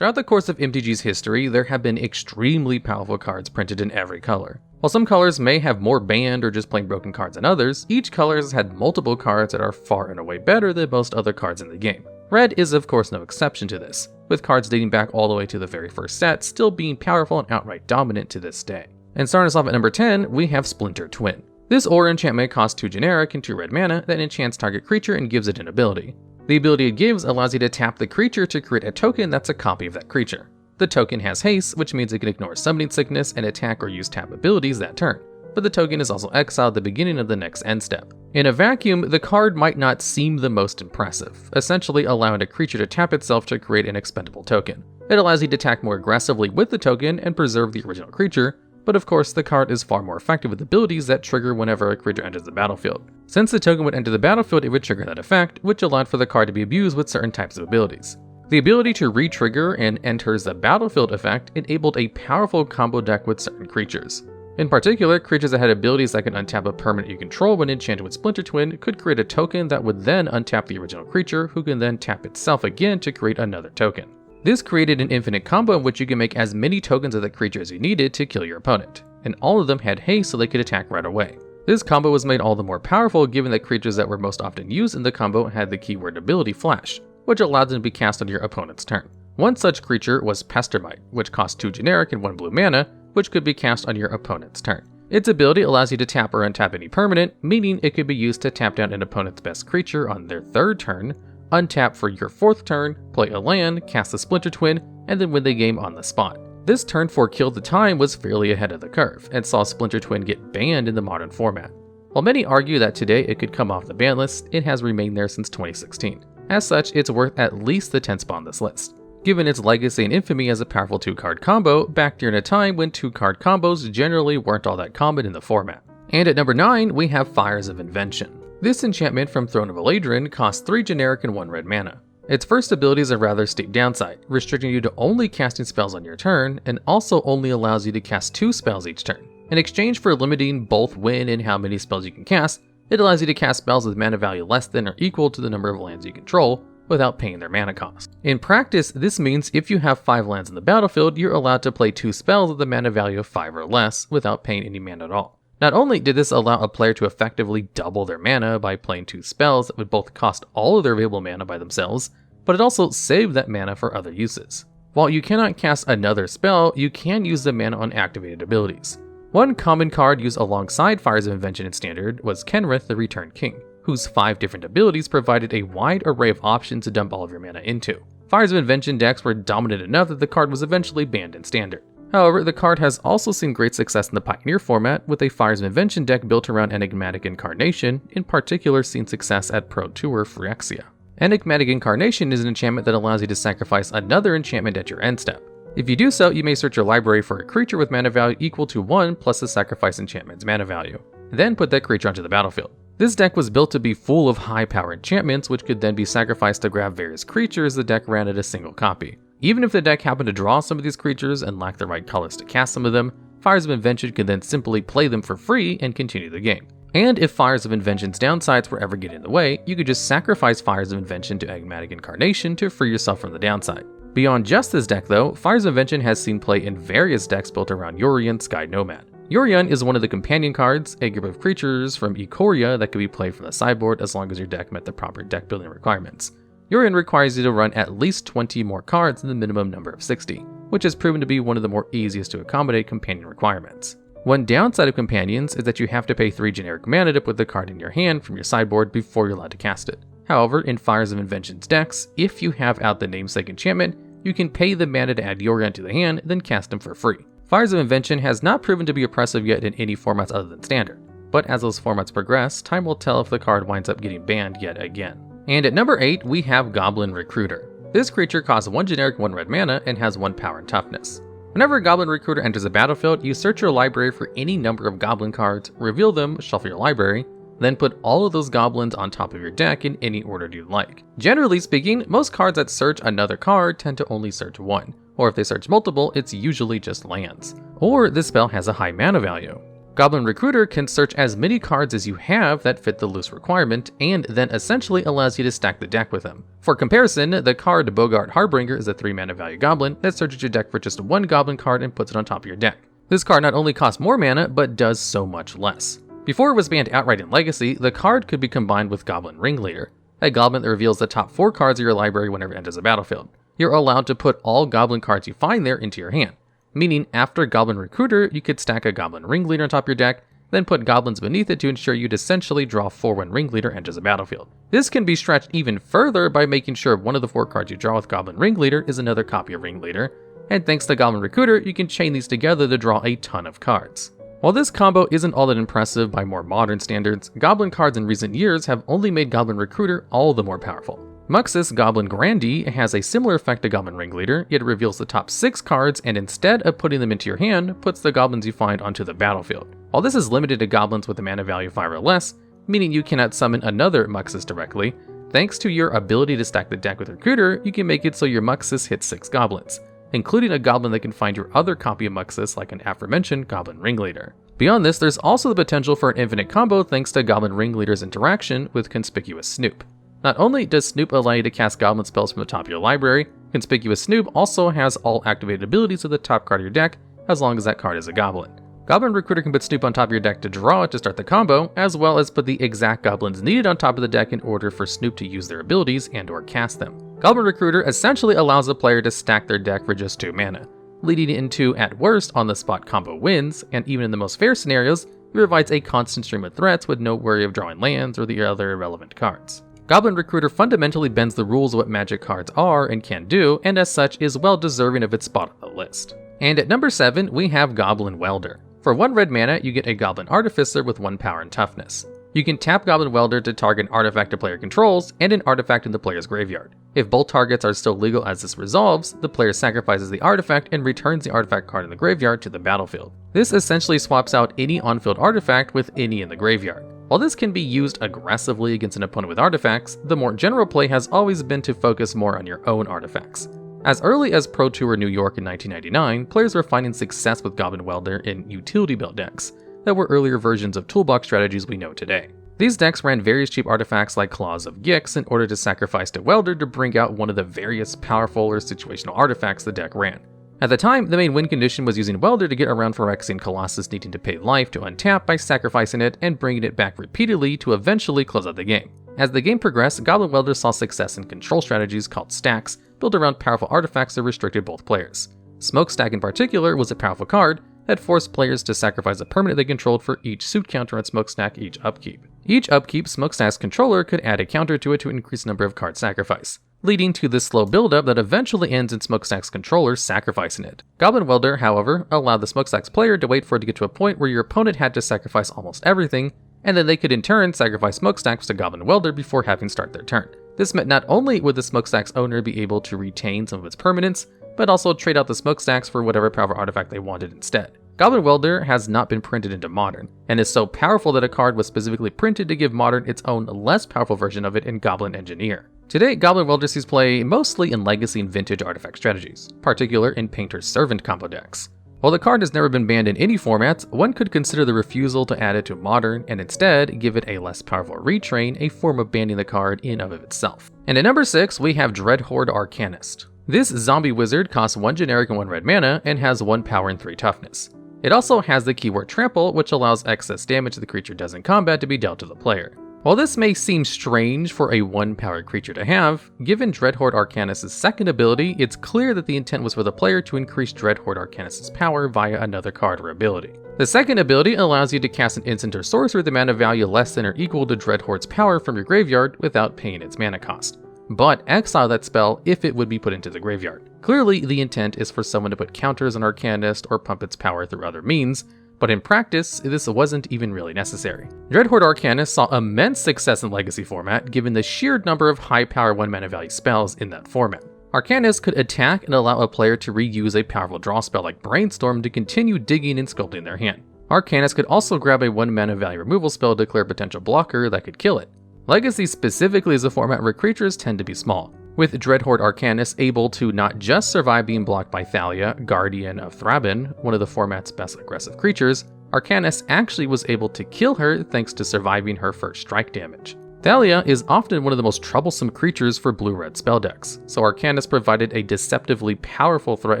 Throughout the course of MTG's history, there have been extremely powerful cards printed in every color. While some colors may have more banned or just plain broken cards than others, each color has had multiple cards that are far and away better than most other cards in the game. Red is of course no exception to this, with cards dating back all the way to the very first set still being powerful and outright dominant to this day. And starting us off at number 10, we have Splinter Twin. This aura enchantment costs 2 generic and 2 red mana that enchants target creature and gives it an ability. The ability it gives allows you to tap the creature to create a token that's a copy of that creature. The token has haste, which means it can ignore Summoning Sickness and attack or use tap abilities that turn, but the token is also exiled at the beginning of the next end step. In a vacuum, the card might not seem the most impressive, essentially allowing a creature to tap itself to create an expendable token. It allows you to attack more aggressively with the token and preserve the original creature, but of course the card is far more effective with abilities that trigger whenever a creature enters the battlefield. Since the token would enter the battlefield, it would trigger that effect, which allowed for the card to be abused with certain types of abilities. The ability to re-trigger and enters the battlefield effect enabled a powerful combo deck with certain creatures. In particular, creatures that had abilities that can untap a permanent you control when enchanted with Splinter Twin could create a token that would then untap the original creature, who can then tap itself again to create another token. This created an infinite combo in which you can make as many tokens of the creature as you needed to kill your opponent, and all of them had haste so they could attack right away. This combo was made all the more powerful given that creatures that were most often used in the combo had the keyword ability Flash, which allowed them to be cast on your opponent's turn. One such creature was Pestermite, which cost 2 generic and 1 blue mana, which could be cast on your opponent's turn. Its ability allows you to tap or untap any permanent, meaning it could be used to tap down an opponent's best creature on their 3rd turn, untap for your 4th turn, play a land, cast a Splinter Twin, and then win the game on the spot. This turn 4 kill the time was fairly ahead of the curve, and saw Splinter Twin get banned in the modern format. While many argue that today it could come off the ban list, it has remained there since 2016. As such, it's worth at least the 10th spot on this list, given its legacy and infamy as a powerful 2-card combo back during a time when 2-card combos generally weren't all that common in the format. And at number 9, we have Fires of Invention. This enchantment from Throne of Eladrin costs 3 generic and 1 red mana. Its first ability is a rather steep downside, restricting you to only casting spells on your turn, and also only allows you to cast 2 spells each turn. In exchange for limiting both when and how many spells you can cast, it allows you to cast spells with mana value less than or equal to the number of lands you control, without paying their mana cost. In practice, this means if you have 5 lands in the battlefield, you're allowed to play 2 spells with a mana value of 5 or less, without paying any mana at all. Not only did this allow a player to effectively double their mana by playing 2 spells that would both cost all of their available mana by themselves, but it also saved that mana for other uses. While you cannot cast another spell, you can use the mana on activated abilities. One common card used alongside Fires of Invention in Standard was Kenrith the Returned King, whose 5 different abilities provided a wide array of options to dump all of your mana into. Fires of Invention decks were dominant enough that the card was eventually banned in Standard. However, the card has also seen great success in the Pioneer format, with a Fires of Invention deck built around Enigmatic Incarnation, in particular seen success at Pro Tour Phyrexia. Enigmatic Incarnation is an enchantment that allows you to sacrifice another enchantment at your end step. If you do so, you may search your library for a creature with mana value equal to 1 plus the sacrifice enchantment's mana value, then put that creature onto the battlefield. This deck was built to be full of high power enchantments, which could then be sacrificed to grab various creatures the deck ran at a single copy. Even if the deck happened to draw some of these creatures and lacked the right colors to cast some of them, Fires of Invention could then simply play them for free and continue the game. And if Fires of Invention's downsides were ever getting in the way, you could just sacrifice Fires of Invention to Enigmatic Incarnation to free yourself from the downside. Beyond just this deck though, Fires of Invention has seen play in various decks built around Yorion Sky Nomad. Yorion is one of the companion cards, a group of creatures from Ikoria that can be played from the sideboard as long as your deck met the proper deck building requirements. Yorion requires you to run at least 20 more cards than the minimum number of 60, which has proven to be one of the more easiest to accommodate companion requirements. One downside of companions is that you have to pay 3 generic mana to put the card in your hand from your sideboard before you're allowed to cast it. However, in Fires of Invention's decks, if you have out the namesake enchantment, you can pay the mana to add Yorion to the hand, then cast them for free. Fires of Invention has not proven to be oppressive yet in any formats other than Standard, but as those formats progress, time will tell if the card winds up getting banned yet again. And at number 8, we have Goblin Recruiter. This creature costs 1 generic 1 red mana and has 1 power and toughness. Whenever a Goblin Recruiter enters the battlefield, you search your library for any number of goblin cards, reveal them, shuffle your library, then put all of those goblins on top of your deck in any order you'd like. Generally speaking, most cards that search another card tend to only search 1, or if they search multiple, it's usually just lands. Or this spell has a high mana value. Goblin Recruiter can search as many cards as you have that fit the loose requirement, and then essentially allows you to stack the deck with them. For comparison, the card Bogart Harbinger is a 3-mana value goblin that searches your deck for just 1 goblin card and puts it on top of your deck. This card not only costs more mana, but does so much less. Before it was banned outright in Legacy, the card could be combined with Goblin Ringleader, a goblin that reveals the top 4 cards of your library whenever it enters the battlefield. You're allowed to put all goblin cards you find there into your hand, meaning after Goblin Recruiter, you could stack a Goblin Ringleader on top of your deck, then put goblins beneath it to ensure you'd essentially draw 4 when Ringleader enters the battlefield. This can be stretched even further by making sure one of the 4 cards you draw with Goblin Ringleader is another copy of Ringleader, and thanks to Goblin Recruiter, you can chain these together to draw a ton of cards. While this combo isn't all that impressive by more modern standards, Goblin cards in recent years have only made Goblin Recruiter all the more powerful. Muxus Goblin Grandee has a similar effect to Goblin Ringleader, yet it reveals the top 6 cards and instead of putting them into your hand, puts the goblins you find onto the battlefield. While this is limited to goblins with a mana value 5 or less, meaning you cannot summon another Muxus directly, thanks to your ability to stack the deck with Recruiter, you can make it so your Muxus hits 6 goblins, including a goblin that can find your other copy of Muxus like an aforementioned Goblin Ringleader. Beyond this, there's also the potential for an infinite combo thanks to Goblin Ringleader's interaction with Conspicuous Snoop. Not only does Snoop allow you to cast goblin spells from the top of your library, Conspicuous Snoop also has all activated abilities of the top card of your deck, as long as that card is a goblin. Goblin Recruiter can put Snoop on top of your deck to draw it to start the combo, as well as put the exact goblins needed on top of the deck in order for Snoop to use their abilities and or cast them. Goblin Recruiter essentially allows the player to stack their deck for just 2 mana, leading into, at worst, on-the-spot combo wins, and even in the most fair scenarios, it provides a constant stream of threats with no worry of drawing lands or the other irrelevant cards. Goblin Recruiter fundamentally bends the rules of what Magic cards are and can do, and as such is well deserving of its spot on the list. And at number 7, we have Goblin Welder. For 1 red mana, you get a Goblin Artificer with 1 power and toughness. You can tap Goblin Welder to target an artifact the player controls and an artifact in the player's graveyard. If both targets are still legal as this resolves, the player sacrifices the artifact and returns the artifact card in the graveyard to the battlefield. This essentially swaps out any on-field artifact with any in the graveyard. While this can be used aggressively against an opponent with artifacts, the more general play has always been to focus more on your own artifacts. As early as Pro Tour New York in 1999, players were finding success with Goblin Welder in utility build decks that were earlier versions of toolbox strategies we know today. These decks ran various cheap artifacts like Claws of Gix in order to sacrifice to Welder to bring out one of the various powerful or situational artifacts the deck ran. At the time, the main win condition was using Welder to get around Phyrexian Colossus needing to pay life to untap by sacrificing it and bringing it back repeatedly to eventually close out the game. As the game progressed, Goblin Welder saw success in control strategies called stacks, built around powerful artifacts that restricted both players. Smokestack in particular was a powerful card that forced players to sacrifice a permanent they controlled for each suit counter on Smokestack each upkeep. Each upkeep, Smokestack's controller could add a counter to it to increase the number of cards sacrificed, leading to this slow buildup that eventually ends in Smokestack's controller sacrificing it. Goblin Welder, however, allowed the Smokestack's player to wait for it to get to a point where your opponent had to sacrifice almost everything, and then they could in turn sacrifice Smokestacks to Goblin Welder before having to start their turn. This meant not only would the Smokestack's owner be able to retain some of its permanents, but also trade out the Smokestacks for whatever powerful artifact they wanted instead. Goblin Welder has not been printed into Modern, and is so powerful that a card was specifically printed to give Modern its own less powerful version of it in Goblin Engineer. Today, Goblin Welder sees play mostly in Legacy and Vintage artifact strategies, particularly in Painter's Servant combo decks. While the card has never been banned in any formats, one could consider the refusal to add it to Modern and instead give it a less powerful retrain a form of banning the card in of itself. And at number 6, we have Dreadhorde Arcanist. This zombie wizard costs 1 generic and 1 red mana and has 1 power and 3 toughness. It also has the keyword Trample, which allows excess damage the creature does in combat to be dealt to the player. While this may seem strange for a 1-powered creature to have, given Dreadhorde Arcanist's second ability, it's clear that the intent was for the player to increase Dreadhorde Arcanist's power via another card or ability. The second ability allows you to cast an instant or sorcery with a mana value less than or equal to Dreadhorde's power from your graveyard without paying its mana cost, but exile that spell if it would be put into the graveyard. Clearly, the intent is for someone to put counters on Arcanist or pump its power through other means, but in practice, this wasn't even really necessary. Dreadhorde Arcanist saw immense success in Legacy format, given the sheer number of high-power 1-mana value spells in that format. Arcanist could attack and allow a player to reuse a powerful draw spell like Brainstorm to continue digging and sculpting their hand. Arcanist could also grab a 1-mana value removal spell to clear a potential blocker that could kill it. Legacy specifically is a format where creatures tend to be small, with Dreadhorde Arcanist able to not just survive being blocked by Thalia, Guardian of Thraben, one of the format's best aggressive creatures, Arcanist actually was able to kill her thanks to surviving her first strike damage. Thalia is often one of the most troublesome creatures for blue-red spell decks, so Arcanist provided a deceptively powerful threat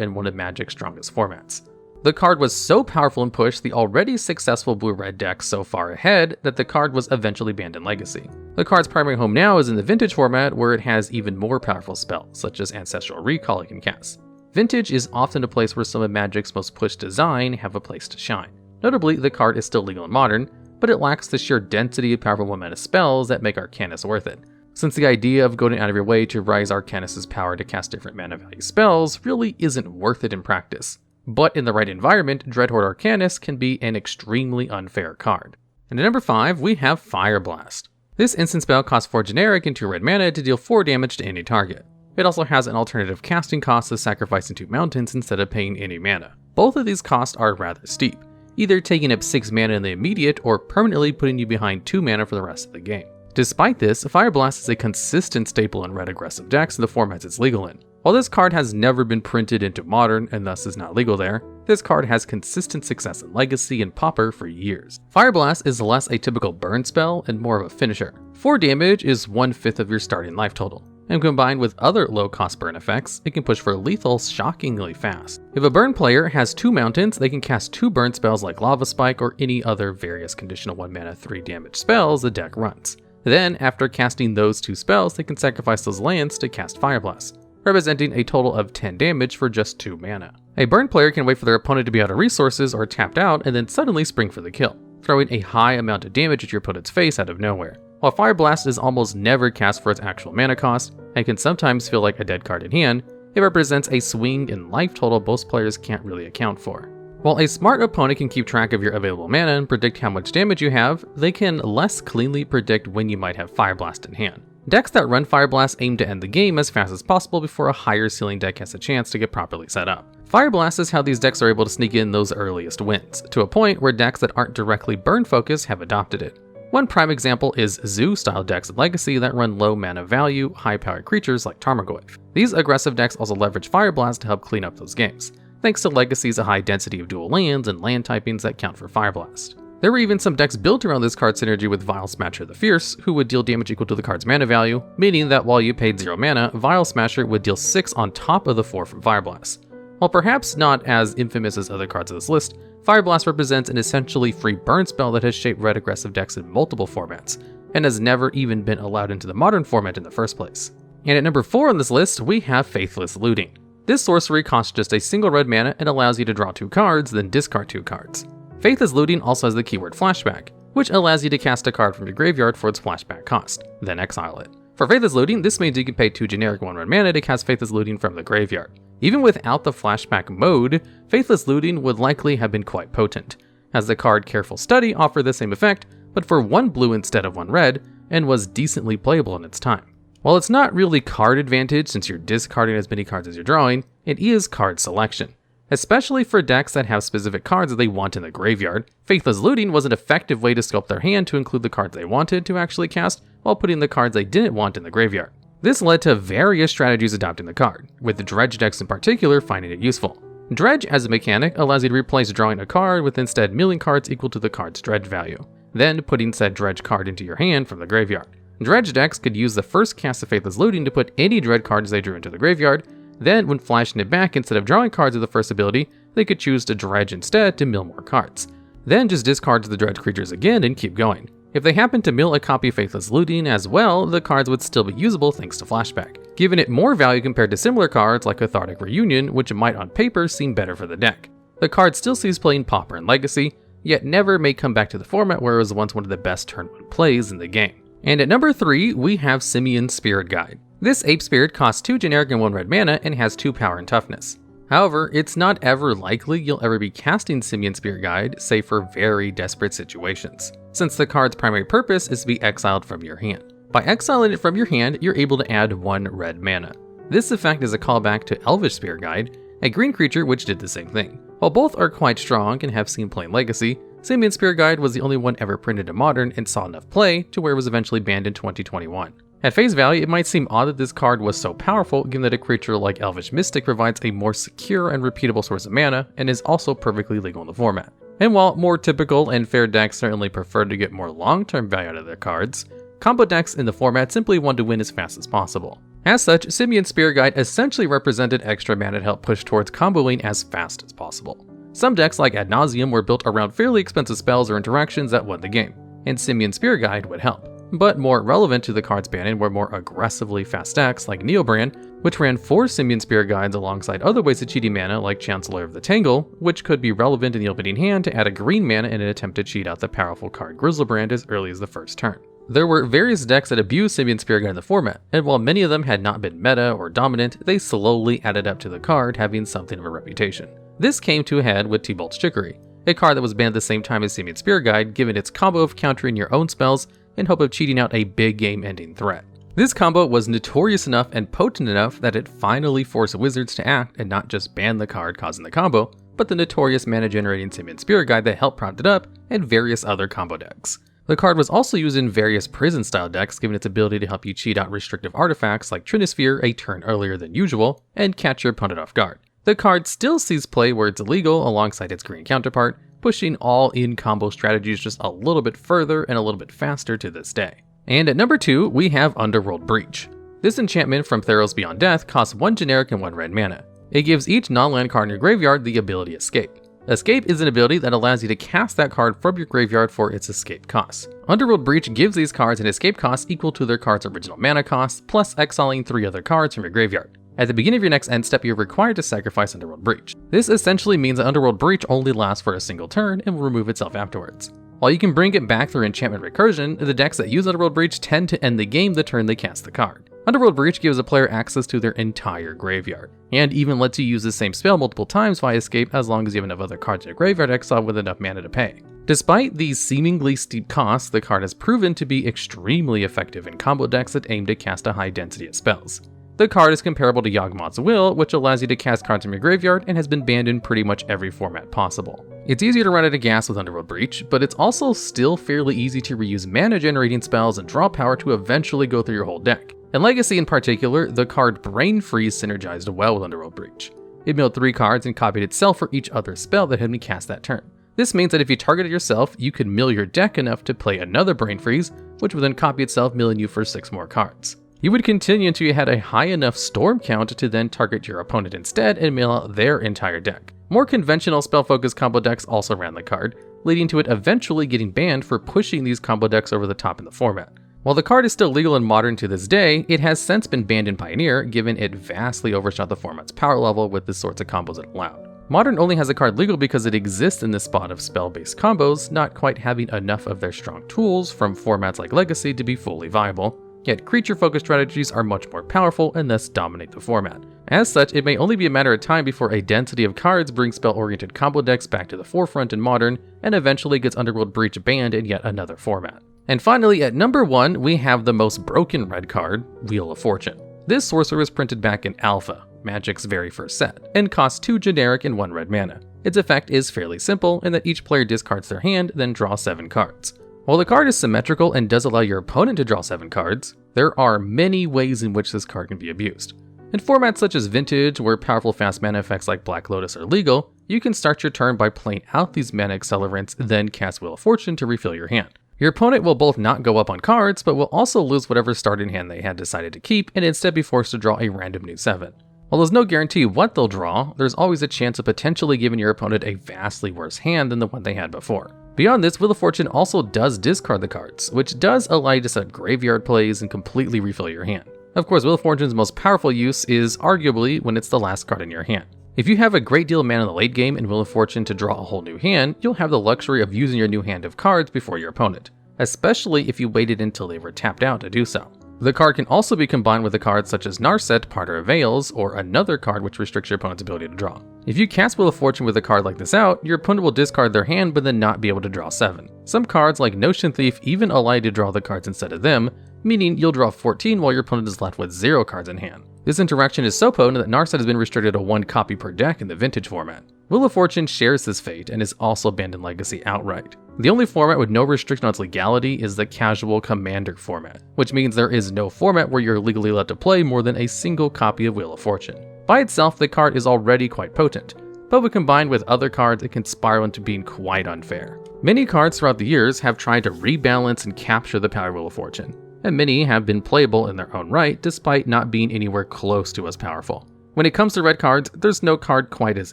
in one of Magic's strongest formats. The card was so powerful and pushed the already successful blue-red deck so far ahead that the card was eventually banned in Legacy. The card's primary home now is in the Vintage format, where it has even more powerful spells, such as Ancestral Recall it can cast. Vintage is often a place where some of Magic's most pushed design have a place to shine. Notably, the card is still legal in Modern, but it lacks the sheer density of powerful 1-mana spells that make Arcanist worth it, since the idea of going out of your way to raise Arcanist's power to cast different mana value spells really isn't worth it in practice. But in the right environment, Dreadhorde Arcanist can be an extremely unfair card. And at number 5, we have Fireblast. This instant spell costs 4 generic and 2 red mana to deal 4 damage to any target. It also has an alternative casting cost of sacrificing 2 mountains instead of paying any mana. Both of these costs are rather steep, either taking up 6 mana in the immediate or permanently putting you behind 2 mana for the rest of the game. Despite this, Fireblast is a consistent staple in red aggressive decks in the formats it's legal in. While this card has never been printed into Modern and thus is not legal there, this card has consistent success in Legacy and Pauper for years. Fireblast is less a typical burn spell and more of a finisher. 4 damage is 1/5 of your starting life total, and combined with other low-cost burn effects, it can push for lethal shockingly fast. If a burn player has 2 mountains, they can cast 2 burn spells like Lava Spike or any other various conditional 1-mana 3 damage spells the deck runs. Then, after casting those 2 spells, they can sacrifice those lands to cast Fireblast, representing a total of 10 damage for just 2 mana. A burn player can wait for their opponent to be out of resources or tapped out and then suddenly spring for the kill, throwing a high amount of damage at your opponent's face out of nowhere. While Fireblast is almost never cast for its actual mana cost, and can sometimes feel like a dead card in hand, it represents a swing in life total most players can't really account for. While a smart opponent can keep track of your available mana and predict how much damage you have, they can less cleanly predict when you might have Fireblast in hand. Decks that run Fireblast aim to end the game as fast as possible before a higher ceiling deck has a chance to get properly set up. Fireblast is how these decks are able to sneak in those earliest wins, to a point where decks that aren't directly burn focused have adopted it. One prime example is Zoo-style decks in Legacy that run low mana value, high-powered creatures like Tarmogoyf. These aggressive decks also leverage Fireblast to help clean up those games, thanks to Legacy's high density of dual lands and land typings that count for Fireblast. There were even some decks built around this card synergy with Vile Smasher the Fierce, who would deal damage equal to the card's mana value, meaning that while you paid 0 mana, Vile Smasher would deal 6 on top of the 4 from Fireblast. While perhaps not as infamous as other cards of this list, Fireblast represents an essentially free burn spell that has shaped red aggressive decks in multiple formats, and has never even been allowed into the Modern format in the first place. And at number 4 on this list, we have Faithless Looting. This sorcery costs just a single red mana and allows you to draw 2 cards, then discard 2 cards. Faithless Looting also has the keyword Flashback, which allows you to cast a card from your graveyard for its flashback cost, then exile it. For Faithless Looting, this means you can pay 2 generic 1-red mana to cast Faithless Looting from the graveyard. Even without the flashback mode, Faithless Looting would likely have been quite potent, as the card Careful Study offered the same effect, but for 1 blue instead of 1 red, and was decently playable in its time. While it's not really card advantage since you're discarding as many cards as you're drawing, it is card selection. Especially for decks that have specific cards that they want in the graveyard, Faithless Looting was an effective way to sculpt their hand to include the cards they wanted to actually cast, while putting the cards they didn't want in the graveyard. This led to various strategies adopting the card, with the Dredge decks in particular finding it useful. Dredge as a mechanic allows you to replace drawing a card with instead milling cards equal to the card's Dredge value, then putting said Dredge card into your hand from the graveyard. Dredge decks could use the first cast of Faithless Looting to put any Dredge cards they drew into the graveyard. Then, when flashing it back, instead of drawing cards with the first ability, they could choose to Dredge instead to mill more cards. Then just discard the Dredge creatures again and keep going. If they happen to mill a copy of Faithless Looting as well, the cards would still be usable thanks to Flashback, giving it more value compared to similar cards like Cathartic Reunion, which might on paper seem better for the deck. The card still sees play in Pauper and Legacy, yet never may come back to the format where it was once one of the best turn 1 plays in the game. And at number 3, we have Simian Spirit Guide. This ape spirit costs 2 generic and 1 red mana and has 2 power and toughness. However, it's not ever likely you'll ever be casting Simian Spirit Guide, save for very desperate situations, since the card's primary purpose is to be exiled from your hand. By exiling it from your hand, you're able to add 1 red mana. This effect is a callback to Elvish Spirit Guide, a green creature which did the same thing. While both are quite strong and have seen play in Legacy, Simian Spirit Guide was the only one ever printed in Modern and saw enough play to where it was eventually banned in 2021. At face value, it might seem odd that this card was so powerful given that a creature like Elvish Mystic provides a more secure and repeatable source of mana and is also perfectly legal in the format. And while more typical and fair decks certainly prefer to get more long-term value out of their cards, combo decks in the format simply want to win as fast as possible. As such, Simian Spear Guide essentially represented extra mana to help push towards comboing as fast as possible. Some decks like Ad Nauseam were built around fairly expensive spells or interactions that won the game, and Simian Spear Guide would help. But more relevant to the cards banning were more aggressively fast decks like Neobrand, which ran 4 Simian Spear Guides alongside other ways of cheating mana like Chancellor of the Tangle, which could be relevant in the opening hand to add a green mana in an attempt to cheat out the powerful card Grizzlebrand as early as the first turn. There were various decks that abused Simian Spear Guide in the format, and while many of them had not been meta or dominant, they slowly added up to the card having something of a reputation. This came to a head with T-Bolt's Chicory, a card that was banned at the same time as Simian Spear Guide, given its combo of countering your own spells in hope of cheating out a big game-ending threat. This combo was notorious enough and potent enough that it finally forced Wizards to act and not just ban the card causing the combo, but the notorious mana-generating Simian Spear Guide that helped prompt it up, and various other combo decks. The card was also used in various prison-style decks, given its ability to help you cheat out restrictive artifacts like Trinisphere a turn earlier than usual, and catch your opponent off guard. The card still sees play where it's illegal alongside its green counterpart, pushing all-in combo strategies just a little bit further and a little bit faster to this day. And at number 2, we have Underworld Breach. This enchantment from Theros Beyond Death costs 1 generic and 1 red mana. It gives each non-land card in your graveyard the ability Escape. Escape is an ability that allows you to cast that card from your graveyard for its escape costs. Underworld Breach gives these cards an escape cost equal to their card's original mana cost, plus exiling 3 other cards from your graveyard. At the beginning of your next end step, you're required to sacrifice Underworld Breach. This essentially means that Underworld Breach only lasts for a single turn and will remove itself afterwards. While you can bring it back through enchantment recursion, the decks that use Underworld Breach tend to end the game the turn they cast the card. Underworld Breach gives a player access to their entire graveyard, and even lets you use the same spell multiple times via escape as long as you have enough other cards in your graveyard exile with enough mana to pay. Despite these seemingly steep costs, the card has proven to be extremely effective in combo decks that aim to cast a high density of spells. The card is comparable to Yawgmoth's Will, which allows you to cast cards from your graveyard and has been banned in pretty much every format possible. It's easier to run out of gas with Underworld Breach, but it's also still fairly easy to reuse mana generating spells and draw power to eventually go through your whole deck. In Legacy in particular, the card Brain Freeze synergized well with Underworld Breach. It milled 3 cards and copied itself for each other spell that had been cast that turn. This means that if you targeted yourself, you could mill your deck enough to play another Brain Freeze, which would then copy itself, milling you for 6 more cards. You would continue until you had a high enough storm count to then target your opponent instead and mill out their entire deck. More conventional spell-focused combo decks also ran the card, leading to it eventually getting banned for pushing these combo decks over the top in the format. While the card is still legal in Modern to this day, it has since been banned in Pioneer, given it vastly overshot the format's power level with the sorts of combos it allowed. Modern only has the card legal because it exists in the spot of spell-based combos, not quite having enough of their strong tools from formats like Legacy to be fully viable. Yet creature-focused strategies are much more powerful and thus dominate the format. As such, it may only be a matter of time before a density of cards brings spell-oriented combo decks back to the forefront in Modern, and eventually gets Underworld Breach banned in yet another format. And finally, at number 1, we have the most broken red card, Wheel of Fortune. This sorcery was printed back in Alpha, Magic's very first set, and costs 2 generic and 1 red mana. Its effect is fairly simple in that each player discards their hand, then draws 7 cards. While the card is symmetrical and does allow your opponent to draw 7 cards, there are many ways in which this card can be abused. In formats such as Vintage, where powerful fast mana effects like Black Lotus are legal, you can start your turn by playing out these mana accelerants, then cast Wheel of Fortune to refill your hand. Your opponent will both not go up on cards, but will also lose whatever starting hand they had decided to keep, and instead be forced to draw a random new 7. While there's no guarantee what they'll draw, there's always a chance of potentially giving your opponent a vastly worse hand than the one they had before. Beyond this, Wheel of Fortune also does discard the cards, which does allow you to set up graveyard plays and completely refill your hand. Of course, Wheel of Fortune's most powerful use is arguably when it's the last card in your hand. If you have a great deal of mana in the late game and Wheel of Fortune to draw a whole new hand, you'll have the luxury of using your new hand of cards before your opponent, especially if you waited until they were tapped out to do so. The card can also be combined with a card such as Narset, Parter of Veils, or another card which restricts your opponent's ability to draw. If you cast Wheel of Fortune with a card like this out, your opponent will discard their hand but then not be able to draw 7. Some cards like Notion Thief even allow you to draw the cards instead of them, meaning you'll draw 14 while your opponent is left with 0 cards in hand. This interaction is so potent that Narset has been restricted to 1 copy per deck in the Vintage format. Wheel of Fortune shares this fate and is also banned in Legacy outright. The only format with no restriction on its legality is the Casual Commander format, which means there is no format where you're legally allowed to play more than a single copy of Wheel of Fortune. By itself, the card is already quite potent, but when combined with other cards, it can spiral into being quite unfair. Many cards throughout the years have tried to rebalance and capture the power wheel of fortune, and many have been playable in their own right despite not being anywhere close to as powerful. When it comes to red cards, there's no card quite as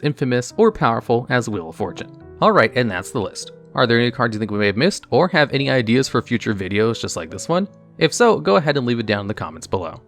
infamous or powerful as Wheel of Fortune. Alright, and that's the list. Are there any cards you think we may have missed, or have any ideas for future videos just like this one? If so, go ahead and leave it down in the comments below.